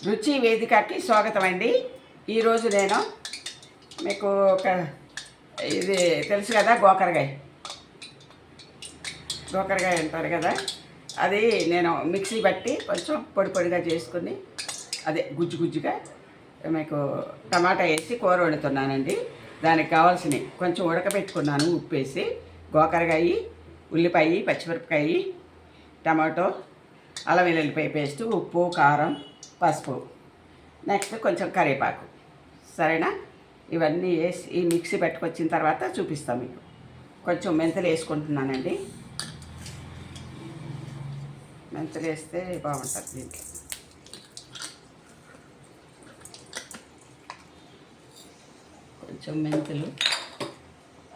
రుచి వేదికకి స్వాగతం అండి. ఈరోజు నేను మీకు ఒక ఇది తెలుసు కదా, గోకరకాయ అంటారు కదా, అది నేను మిక్సీ బట్టి కొంచెం పొడి పొడిగా చేసుకుని అదే గుజ్జుగా మీకు టమాటా వేసి కూర వండుతున్నానండి. దానికి కావాల్సినవి కొంచెం ఉడకబెట్టుకున్నాను, ఉప్పు వేసి, గోకరకాయ, ఉల్లిపాయ, పచ్చిమిరపకాయ, టమాటో, అల్లం వెల్లుల్లిపాయ పేస్టు, ఉప్పు, కారం, పసుపు, నెక్స్ట్ కొంచెం కరివేపాకు. సరేనా? ఇవన్నీ వేసి ఈ మిక్సీ పట్టుకొచ్చిన తర్వాత చూపిస్తాను మీకు. కొంచెం మెంతులు వేసుకుంటున్నానండి. మెంతులు వేస్తే బాగుంటుంది దీంట్లో. కొంచెం మెంతులు,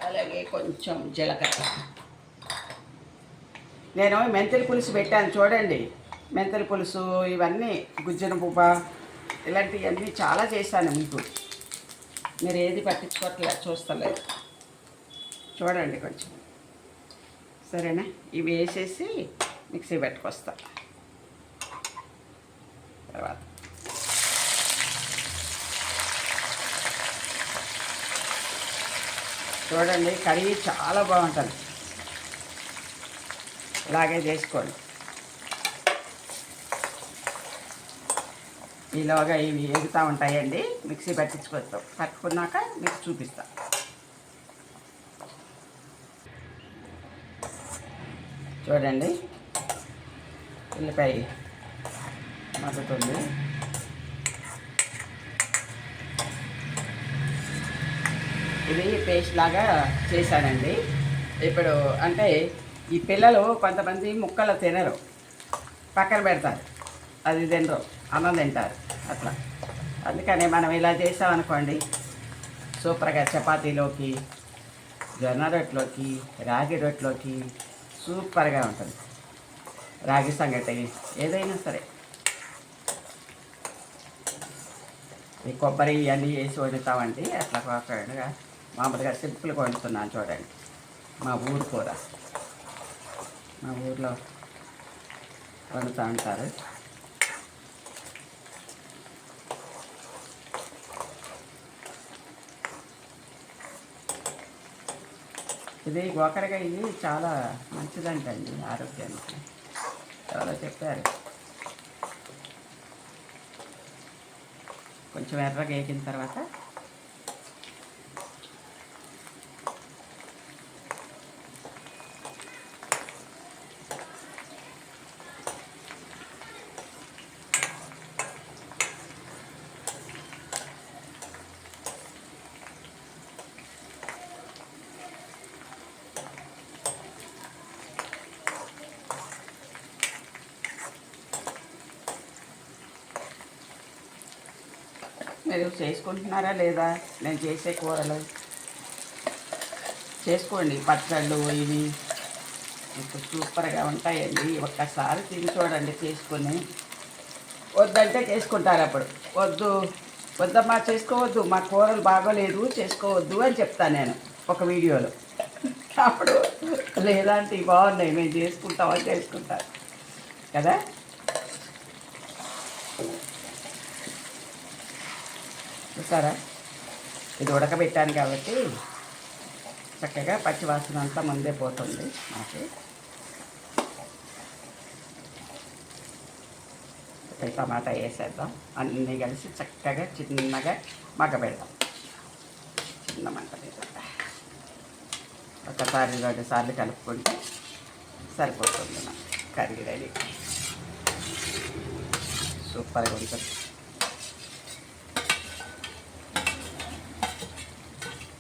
అలాగే కొంచెం జీలకర్ర. నేను మెంతుల పులుసు పెట్టాను చూడండి. మెంతుల పులుసు, ఇవన్నీ గుజ్జన పువ్వ, ఇలాంటివన్నీ చాలా చేశాను మీకు. మీరు ఏది పట్టించుకోవట్లే, చూస్తలేదు. చూడండి కొంచెం. సరేనా? ఇవి వేసేసి మిక్సీ పెట్టుకొస్తా. తర్వాత చూడండి, కర్రీ చాలా బాగుంటుంది. ఇలాగే చేసుకోండి. ఈలోగా ఇవి ఎగుతూ ఉంటాయండి. మిక్సీ పట్టుకున్నాక మీకు చూపిస్తా. చూడండి, ఉల్లిపాయ మగ్గుతుంది. ఇది పేస్ట్ లాగా చేశానండి. ఇప్పుడు అంటే ఈ పిల్లలు కొంతమంది ముక్కలు తినరు, పక్కన పెడతారు, అది తినరు, అన్నం తింటారు అట్లా. అందుకని మనం ఇలా చేసామనుకోండి, సూపర్గా చపాతీలోకి, జొన్న రొట్టెలోకి, రాగి రొట్టెలోకి సూపర్గా ఉంటుంది. రాగి సంగటి ఏదైనా సరే. ఈ కొబ్బరి ఇవన్నీ వేసి వండుతామండి. అట్లా కాకుండా మామూలుగా సింపుల్గా వండుతున్నాను చూడండి. మా ఊరు కూర, మా ఊర్లో వండుతూ ఉంటారు. ఇది గోకరకాయ చాలా మంచిదంటండి ఆరోగ్యానికి, చాలా చెప్పారు. కొంచెం ఎర్రగా వేగిన తర్వాత మీరు చేసుకుంటున్నారా లేదా? నేను చేసే కూరలు చేసుకోండి. పచ్చళ్ళు ఇవి ఇప్పుడు సూపర్గా ఉంటాయండి. ఒక్కసారి తిని చూడండి చేసుకొని. వద్దంటే చేసుకుంటారు. అప్పుడు వద్దమ్మా చేసుకోవద్దు, మా కూరలు బాగోలేదు చేసుకోవద్దు అని చెప్తాను నేను ఒక వీడియోలో. అప్పుడు లేదంటే బాగున్నాయి, మేము చేసుకుంటామని చేసుకుంటారు కదా. చూసారా? ఇది ఉడకబెట్టాను కాబట్టి చక్కగా పచ్చివాసన అంతా ముందే పోతుంది నాకు. టమాటా వేసేద్దాం, అన్నీ కలిసి చక్కగా చిన్నగా మగ్గబెడదాం. చిన్న మంట మీద ఒకసారి 2 సార్లు కలుపుకుంటే సరిపోతుంది. నాకు కర్రీ రెడీ, సూపర్గా ఉంటుంది.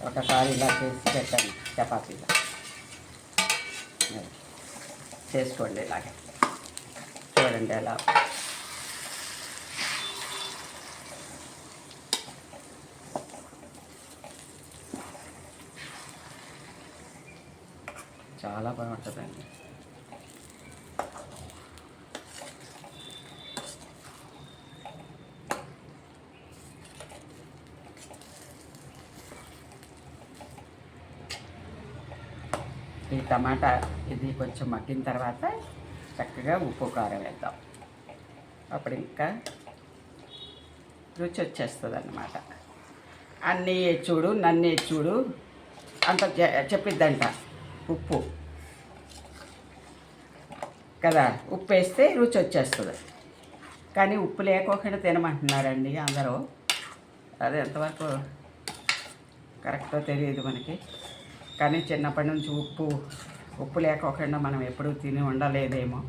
ఒకసారి ఇలా చేసి పెట్టండి, చపాతీలా చేసుకోండి. ఇలాగే చూడండి ఎలా చాలా బాగుంటుందండి. ఈ టమాటా ఇది కొంచెం మగ్గిన తర్వాత చక్కగా ఉప్పు కారం వేద్దాం. అప్పుడు ఇంకా రుచి వచ్చేస్తుంది అన్నమాట. అన్నీ చూడు నన్ను చూడు అంత చెప్పిద్దంట. ఉప్పు కదా, ఉప్పు వేస్తే రుచి వచ్చేస్తుంది. కానీ ఉప్పు లేకోకుండా తినమంటున్నారండి అందరూ. అది ఎంతవరకు కరెక్టో తెలియదు మనకి. కానీ చిన్నప్పటి నుంచి ఉప్పు లేకోకుండా మనం ఎప్పుడూ తిని ఉండలేదేమో.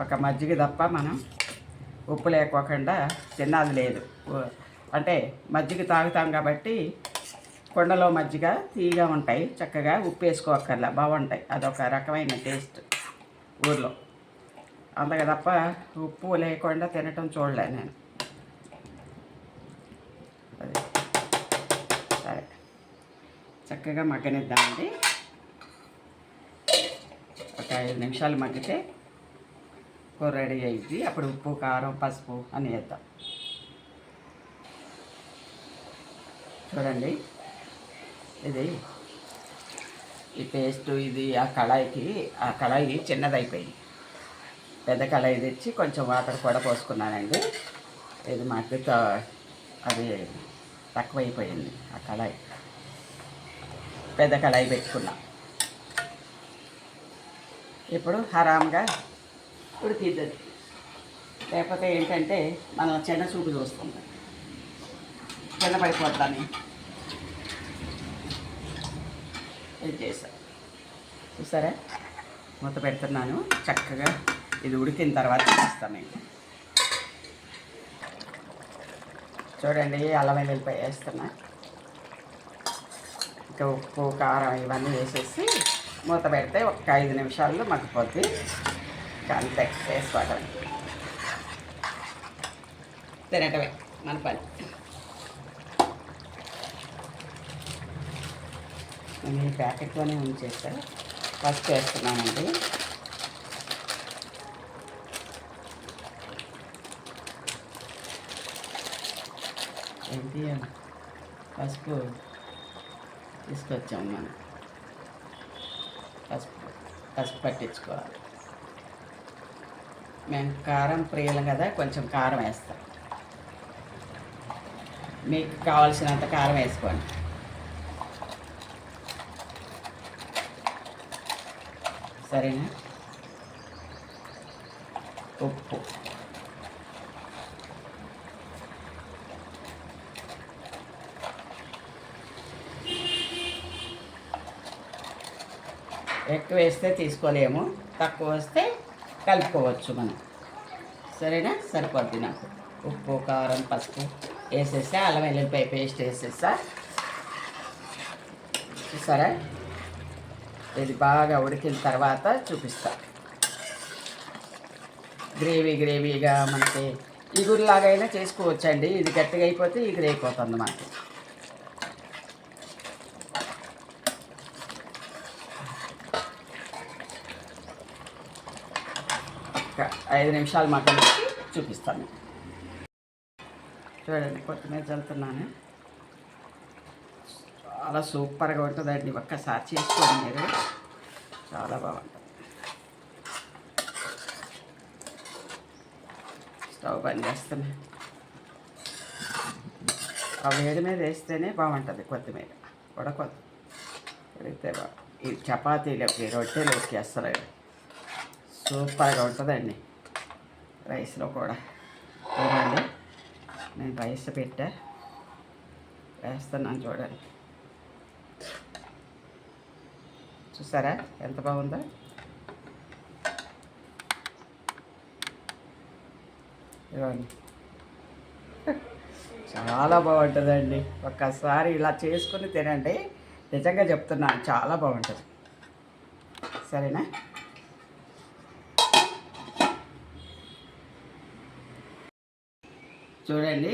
ఒక మజ్జిగ తప్ప మనం ఉప్పు లేకోకుండా తిన్నది లేదు. అంటే మజ్జిగ తాగుతాం కాబట్టి కొండలో మజ్జిగ తీయగా ఉంటాయి, చక్కగా ఉప్పు వేసుకోక్కర్లా, బాగుంటాయి. అదొక రకమైన టేస్ట్ ఊర్లో. అంతగా తప్ప ఉప్పు లేకుండా తినటం చూడలే నేను. అది సరే, చక్కగా మగ్గనిద్దామండి. ఒక 5 నిమిషాలు మగ్గితే కూర రెడీ అయ్యింది. అప్పుడు ఉప్పు కారం పసుపు అని వేద్దాం. చూడండి, ఈ పేస్ట్ ఇది ఆ కళాయి చిన్నదైపోయింది. పెద్ద కళాయి తెచ్చి కొంచెం వాటర్ కూడా పోసుకున్నానండి. ఇది మాకు అది తక్కువైపోయింది. ఆ కళాయి పెద్ద కళాయి పెట్టుకున్నా. ఇప్పుడు హరామ్గా ఉడికిద్దది. లేకపోతే ఏంటంటే మనం చిన్న చూపు చూస్తాం, చిన్న పడిపోతాను. ఇది చేసా చూసారా, మూత పెడుతున్నాను. చక్కగా ఇది ఉడికిన తర్వాత చేస్తాను. చూడండి, అల్లం వెల్లుల్లిపాయ వేస్తున్నా. ఇంకా ఉప్పు కారం ఇవన్నీ వేసేసి మూత పెడితే ఒక 5 నిమిషాల్లో మగ్గిపోద్ది. అంతే, వేసుకోవటం తినటమే మన పని. నేను ఈ ప్యాకెట్లోనే ఉంచేసాను. ఫస్ట్ వేస్తున్నానండి. ఏంటి పసుపు తీసుకొచ్చాము మనం. పసుపు పట్టించుకోవాలి. మేము కారం ప్రియులం కదా, కొంచెం కారం వేస్తాం. మీకు కావాల్సినంత కారం వేసుకోండి. సరేనా? ఉప్పు ఎక్కువ వేస్తే తీసుకోలేము, తక్కువ వస్తే కలుపుకోవచ్చు మనం. సరేనా? సరిపోద్ది నాకు. ఉప్పు కారం పసుపు వేసేసా, అల్లం వెల్లుల్లిపాయ పేస్ట్ వేసేసా. చూసారా, ఇది బాగా ఉడికిన తర్వాత చూపిస్తా. గ్రేవీగా మనకి ఇగురులాగైనా చేసుకోవచ్చండి. ఇది గట్టిగా అయిపోతే ఇగురు అయిపోతుంది మనకి. ఒక 5 నిమిషాలు మగ్గనిచ్చి చూపిస్తాను. చూడండి, కొత్తిమీర చల్లుతున్నాను. చాలా సూపర్గా ఉంటుందండి. ఒక్కసారి చేసుకోండి మీరు, చాలా బాగుంటుంది. స్టవ్ బంద్ చేస్తున్నా. ఆ వేడి మీద వేస్తేనే బాగుంటుంది. కొత్తిమీర ఉడికితే ఈ చపాతీలోకి రొట్టెలోకి అసలు సూపర్గా ఉంటుందండి. రైస్లో కూడా. చూడండి, నేను రైస్ వేస్తున్నాను. చూడండి, చూసారా ఎంత బాగుందో. ఇవ్వండి, చాలా బాగుంటుందండి. ఒక్కసారి ఇలా చేసుకుని తినండి, నిజంగా చెప్తున్నాను, చాలా బాగుంటుంది. సరేనా? చూడండి,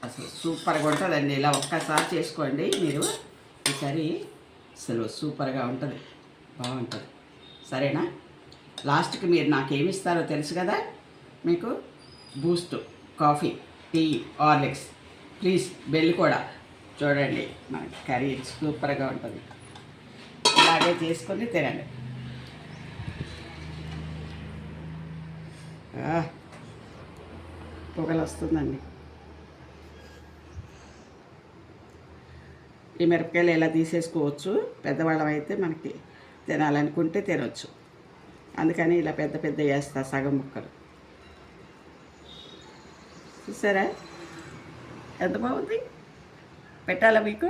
అసలు సూపర్గా ఉంటుందండి. ఇలా ఒక్కసారి చేసుకోండి మీరు. ఈ కర్రీ అసలు సూపర్గా ఉంటుంది, బాగుంటుంది. సరేనా? లాస్ట్కి మీరు నాకేమి ఇస్తారో తెలుసు కదా. మీకు Boost, coffee, tea, Horlicks, please bell కూడా. చూడండి, మన కర్రీ సూపర్గా ఉంటుంది. ఇలాగే చేసుకొని తినండి. పొగలు వస్తుందండి. ఈ మిరపకాయలు ఇలా తీసేసుకోవచ్చు. పెద్దవాళ్ళం అయితే మనకి తినాలనుకుంటే తినవచ్చు. అందుకని ఇలా పెద్ద పెద్ద వేస్తా, సగం ముక్కలు. చూసారా ఎంత బాగుంది? పెట్టాలా మీకు?